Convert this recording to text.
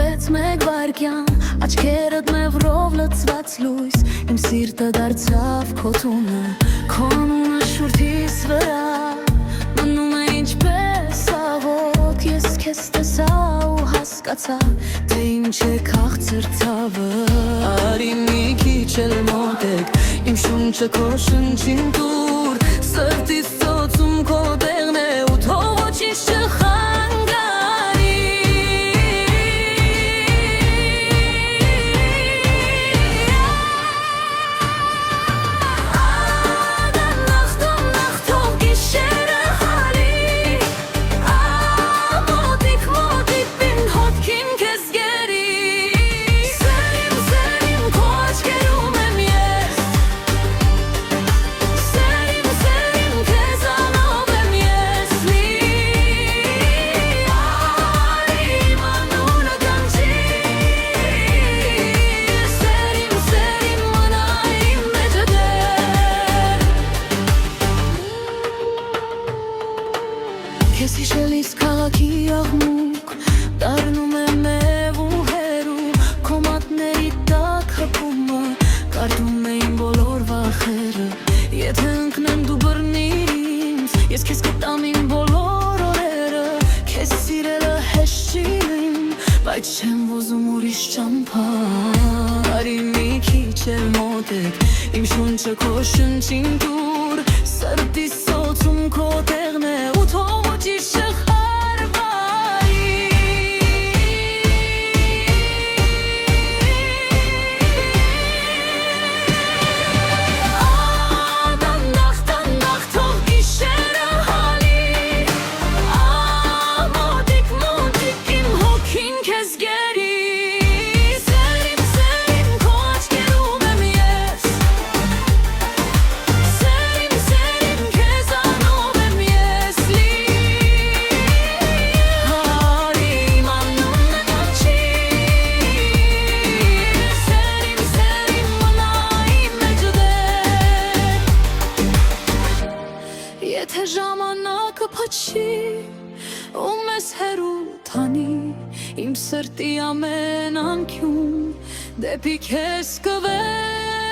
Տևեց մեկ վարկյան, աչքերդ մևրով լցված լույս, իմ սիրտը դարձավ քո տունը, քո անունը շուրթիս վրա մնում է ինչպես աղոտ, ես քեզ տեսա ու հասկացա, թե ինչ է քաղցր ցավը։ Արի մի քիչ էլ մոտիկ, իմ շունչը քո շնչին տուր, սրտիս ծոցում քո տեղն է ու թող ոչինչ չխանգարի։ Ես հիշելիս քաղաքի աղմուկ, դառնում է մեև ու հերու, քո մատների տակ հպումը, կարդում էին բոլոր վախերը, եթե ընկնեմ դու բռնիր ինձ, ես քեզ կտամ իմ բոլոր օրերը, քեզ սիրելը հեշտ չի լինում, բայց չեմ ուզում ուրիշ ճամփա։ Արի մի քիչ էլ մոտիկ, իմ շունչը քո շնչին տուր, սրտիս ծոցում քո տեղն է ու թող ոչինչ չխարվարի։ Դանդաղ թող գիշերը հալի, մոտիկ իմ հոգին քեզ գերի, սերիմ քո աչքերում եմ ես, սերիմ քեզանով եմ ես լի, հարի իմ անունը կանչի, սերիմ մնա իմ մեջ դեր, եթե ժամանակը փչի ու մեզ հեռու տանի, իմ սրտի ամեն անկյուն դեպի քեզ կվեր։